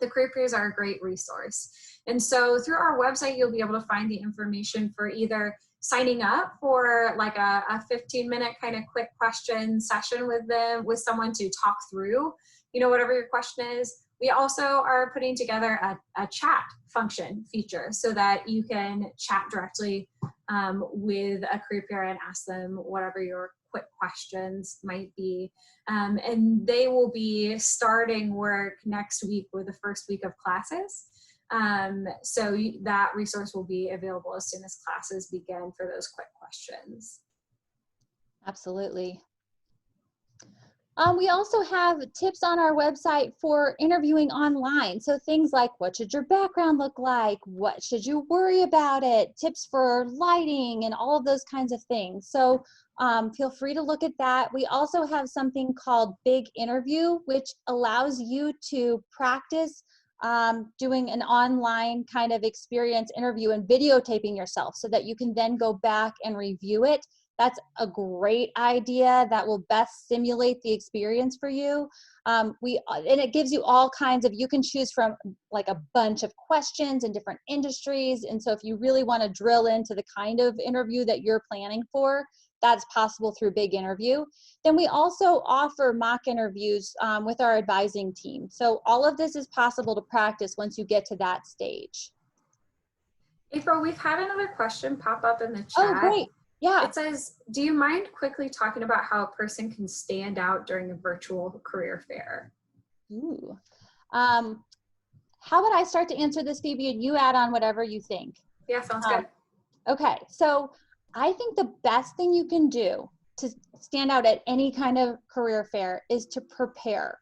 The career peers are a great resource. And so through our website, you'll be able to find the information for either signing up for like a 15-minute kind of quick question session with someone to talk through whatever your question is. We also are putting together a chat function feature so that you can chat directly with a career peer and ask them whatever your quick questions might be. And they will be starting work next week with the first week of classes. So that resource will be available as soon as classes begin for those quick questions. Absolutely. We also have tips on our website for interviewing online. So things like, what should your background look like? What should you worry about it? Tips for lighting and all of those kinds of things. So feel free to look at that. We also have something called Big Interview, which allows you to practice doing an online kind of experience interview and videotaping yourself so that you can then go back and review it. That's a great idea that will best simulate the experience for you. And it gives you all kinds of, you can choose from like a bunch of questions in different industries. And so if you really want to drill into the kind of interview that you're planning for, that's possible through Big Interview. Then we also offer mock interviews with our advising team. So all of this is possible to practice once you get to that stage. April, we've had another question pop up in the chat. Oh, great. Yeah. It says, do you mind quickly talking about how a person can stand out during a virtual career fair? Ooh. How about I start to answer this, Phoebe, and you add on whatever you think? Yeah, sounds good. Okay, so I think the best thing you can do to stand out at any kind of career fair is to prepare.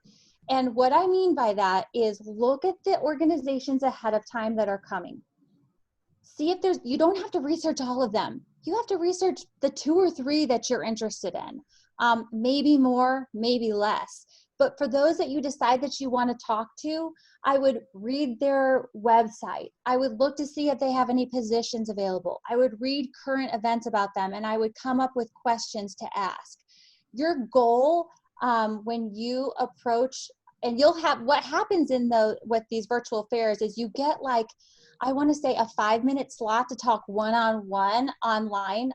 And what I mean by that is look at the organizations ahead of time that are coming. See if you don't have to research all of them. You have to research the 2 or 3 that you're interested in. Maybe more, maybe less. But for those that you decide that you want to talk to, I would read their website. I would look to see if they have any positions available. I would read current events about them, and I would come up with questions to ask. Your goal when you approach and you'll have, what happens in the, with these virtual fairs is you get like, I want to say a 5-minute slot to talk one-on-one online,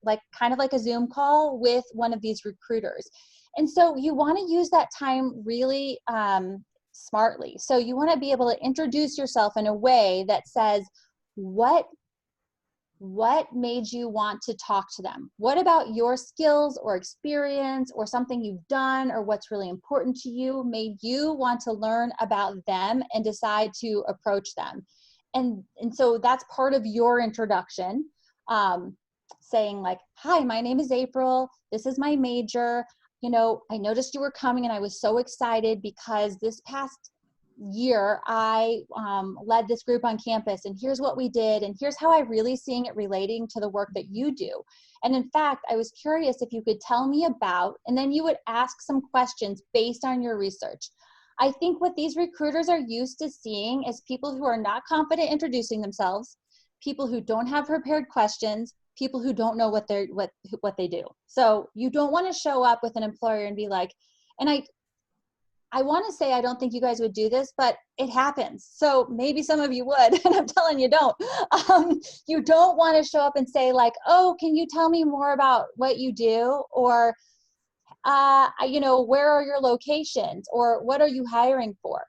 like kind of like a Zoom call with one of these recruiters. And so you want to use that time really smartly. So you want to be able to introduce yourself in a way that says, what made you want to talk to them? What about your skills or experience or something you've done or what's really important to you made you want to learn about them and decide to approach them? And so that's part of your introduction, saying like, hi, my name is April. This is my major. You know, I noticed you were coming and I was so excited because this past year I led this group on campus, and here's what we did, and here's how I'm really seeing it relating to the work that you do. And in fact, I was curious if you could tell me about, and then you would ask some questions based on your research. I think what these recruiters are used to seeing is people who are not confident introducing themselves, people who don't have prepared questions, people who don't know what they do. So you don't want to show up with an employer and be like, and I want to say I don't think you guys would do this, but it happens. So maybe some of you would, and I'm telling you don't. You don't want to show up and say like, oh, can you tell me more about what you do? Or, you know, where are your locations? Or what are you hiring for?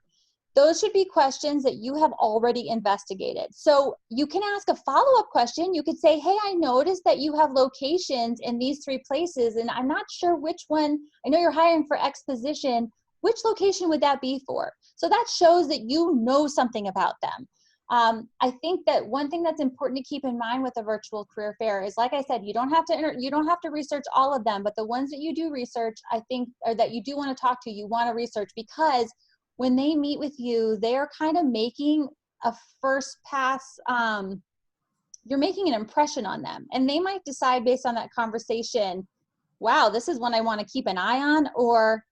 Those should be questions that you have already investigated. So you can ask a follow-up question. You could say, hey, I noticed that you have locations in these 3 places, and I'm not sure which one. I know you're hiring for X position. Which location would that be for? So that shows that you know something about them. I think that one thing that's important to keep in mind with a virtual career fair is, like I said, you don't have to research all of them, but the ones that you do research, I think, or that you do want to talk to, you want to research, because when they meet with you, they are kind of making a first pass, you're making an impression on them. And they might decide based on that conversation, wow, this is one I want to keep an eye on, or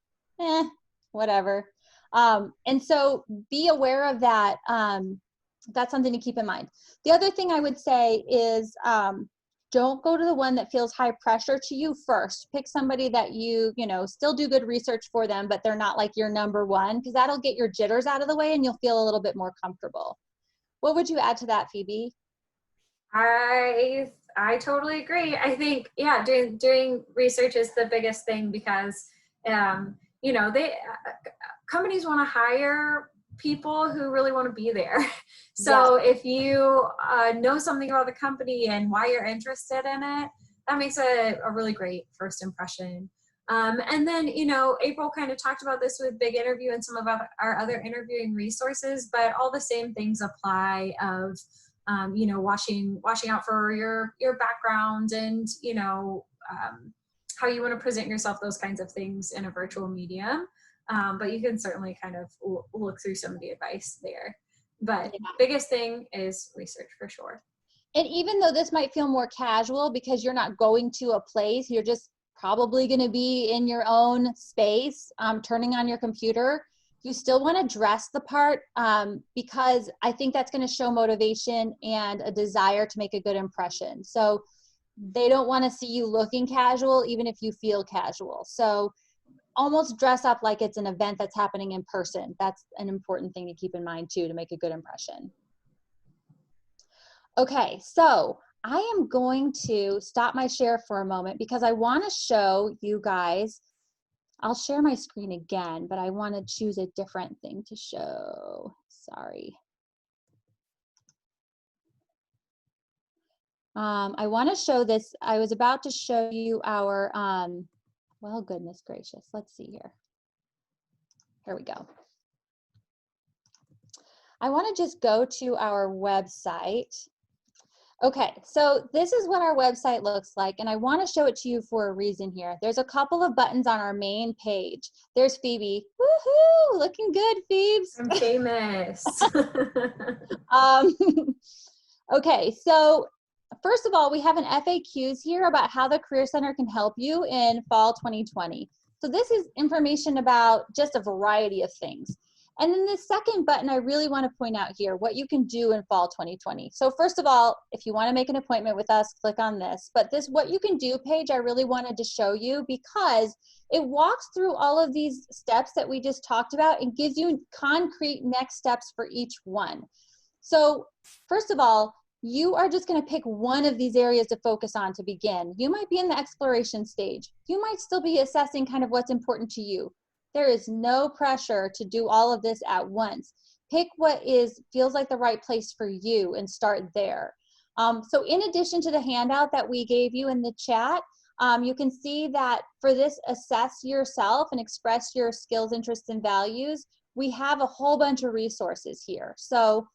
whatever. And so be aware of that. That's something to keep in mind. The other thing I would say is, don't go to the one that feels high pressure to you first. Pick somebody that you know, still do good research for them, but they're not like your number one, because that'll get your jitters out of the way and you'll feel a little bit more comfortable. What would you add to that, Phoebe? I totally agree. I think, yeah, doing research is the biggest thing, because you know, companies want to hire people who really want to be there. So if you know something about the company and why you're interested in it, that makes a really great first impression. And then, you know, April kind of talked about this with Big Interview and some of our other interviewing resources, but all the same things apply of, you know, watching out for your background and, you know, how you want to present yourself, those kinds of things in a virtual medium. But you can certainly kind of look through some of the advice there. But biggest thing is research for sure. And even though this might feel more casual because you're not going to a place, you're just probably going to be in your own space, turning on your computer, you still want to dress the part, because I think that's going to show motivation and a desire to make a good impression. So they don't want to see you looking casual, even if you feel casual. So almost dress up like it's an event that's happening in person. That's an important thing to keep in mind too, to make a good impression. Okay, so I am going to stop my share for a moment because I want to show you guys. I'll share my screen again, but I want to choose a different thing to show. Sorry. I want to show this. I was about to show you our, well, goodness gracious. Let's see here. Here we go. I want to just go to our website. Okay, so this is what our website looks like, and I want to show it to you for a reason here. There's a couple of buttons on our main page. There's Phoebe. Woohoo! Looking good, Phoebes. I'm famous. Okay, so first of all, we have an FAQs here about how the Career Center can help you in fall 2020. So this is information about just a variety of things. And then the second button I really want to point out here, what you can do in fall 2020. So first of all, if you want to make an appointment with us, click on this. But this what you can do page, I really wanted to show you because it walks through all of these steps that we just talked about and gives you concrete next steps for each one. So first of all, you are just going to pick one of these areas to focus on to begin. You might be in the exploration stage. You might still be assessing kind of what's important to you. There is no pressure to do all of this at once. Pick what feels like the right place for you and start there. So in addition to the handout that we gave you in the chat, you can see that for this assess yourself and express your skills, interests, and values, we have a whole bunch of resources here. So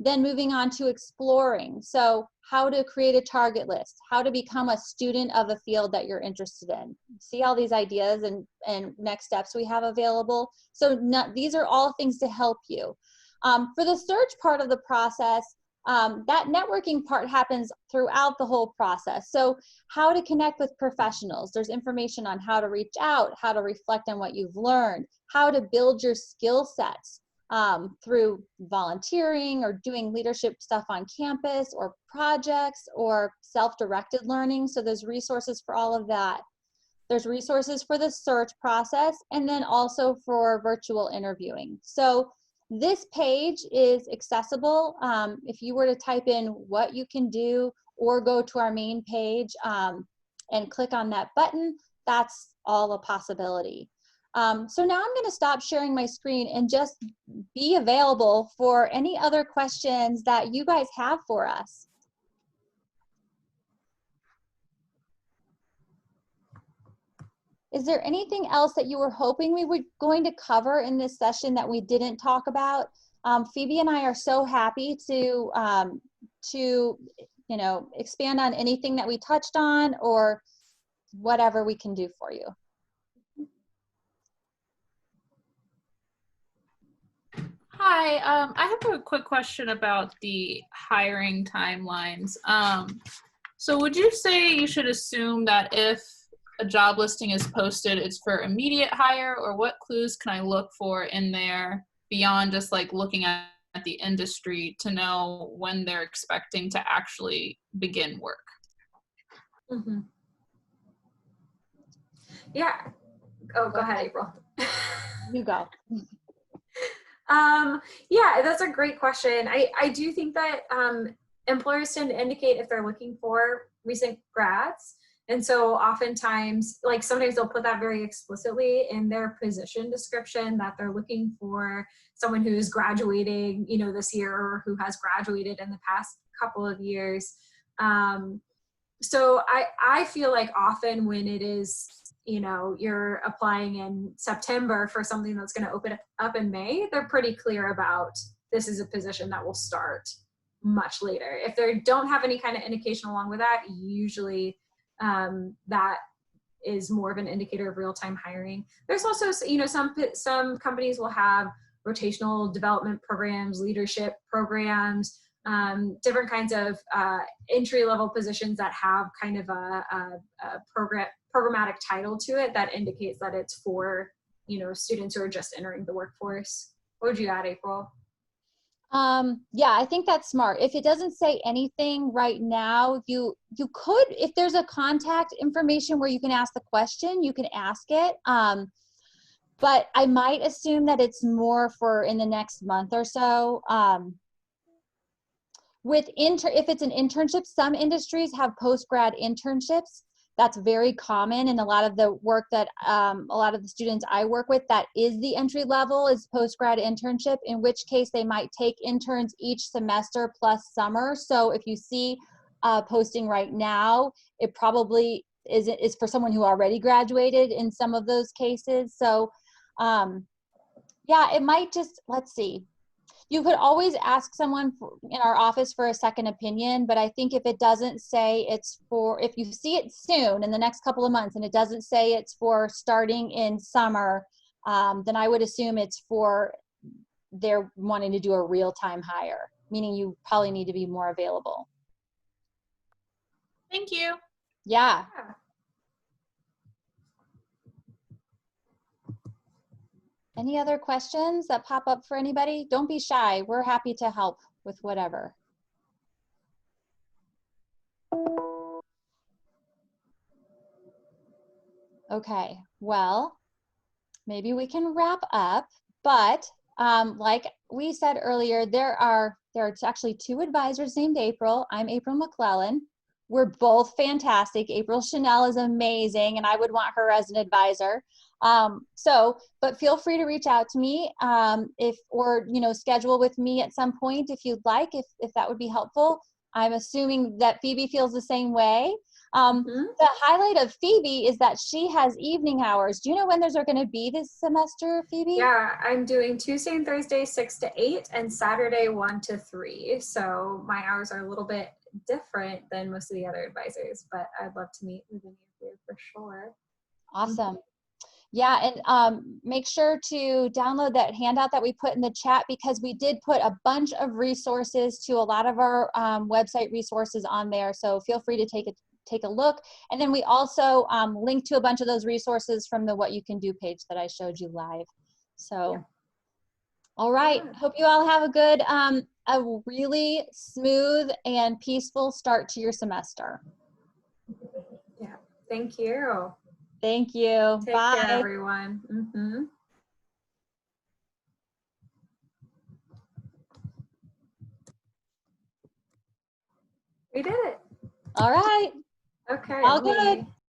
then moving on to exploring. So how to create a target list, how to become a student of a field that you're interested in. See all these ideas and next steps we have available. So these are all things to help you. For the search part of the process, that networking part happens throughout the whole process. So how to connect with professionals. There's information on how to reach out, how to reflect on what you've learned, how to build your skill sets. Through volunteering or doing leadership stuff on campus or projects or self-directed learning. So there's resources for all of that. There's resources for the search process and then also for virtual interviewing. So this page is accessible. If you were to type in what you can do or go to our main page and click on that button, that's all a possibility. So now I'm going to stop sharing my screen and just be available for any other questions that you guys have for us. Is there anything else that you were hoping we were going to cover in this session that we didn't talk about? Phoebe and I are so happy to expand on anything that we touched on or whatever we can do for you. Hi, I have a quick question about the hiring timelines. So would you say you should assume that if a job listing is posted, it's for immediate hire, or what clues can I look for in there beyond just like looking at the industry to know when they're expecting to actually begin work? Mm-hmm. Yeah. Oh, go ahead, April. You go. Yeah, that's a great question. I do think that employers tend to indicate if they're looking for recent grads. And so oftentimes, like sometimes they'll put that very explicitly in their position description that they're looking for someone who's graduating, this year or who has graduated in the past couple of years. So I feel like often when it is, you're applying in September for something that's going to open up in May, they're pretty clear about this is a position that will start much later. If they don't have any kind of indication along with that, usually that is more of an indicator of real-time hiring. There's also, some companies will have rotational development programs, leadership programs, different kinds of entry-level positions that have kind of a programmatic title to it that indicates that it's for, students who are just entering the workforce. What would you add, April? Yeah, I think that's smart. If it doesn't say anything right now, you could, if there's a contact information where you can ask the question, you can ask it. But I might assume that it's more for in the next month or so. If it's an internship, some industries have post-grad internships. That's very common, and a lot of the work that a lot of the students I work with, that is the entry level, is post-grad internship, in which case they might take interns each semester plus summer. So if you see posting right now, it probably is for someone who already graduated in some of those cases. So yeah, it might just, let's see. You could always ask someone in our office for a second opinion, but I think if it doesn't say it's for, if you see it soon in the next couple of months and it doesn't say it's for starting in summer, then I would assume it's for they're wanting to do a real-time hire, meaning you probably need to be more available. Thank you. Yeah. Any other questions that pop up for anybody? Don't be shy. We're happy to help with whatever. Okay, well, maybe we can wrap up, but like we said earlier, there are actually 2 advisors named April. I'm April McClellan. We're both fantastic. April Chanel is amazing, and I would want her as an advisor. But feel free to reach out to me or schedule with me at some point if you'd like, if that would be helpful. I'm assuming that Phoebe feels the same way. The highlight of Phoebe is that she has evening hours. Do you know when those are going to be this semester, Phoebe? Yeah, I'm doing Tuesday and Thursday 6 to 8 and Saturday 1 to 3. So my hours are a little bit different than most of the other advisors, but I'd love to meet with any of you for sure. Awesome. Yeah, and make sure to download that handout that we put in the chat, because we did put a bunch of resources to a lot of our website resources on there. So feel free to take a look. And then we also link to a bunch of those resources from the What You Can Do page that I showed you live. So, yeah. All right. Yeah. Hope you all have a good, a really smooth and peaceful start to your semester. Yeah. Thank you. Thank you. Take Bye. care, everyone. We did it. All right. Okay. All good.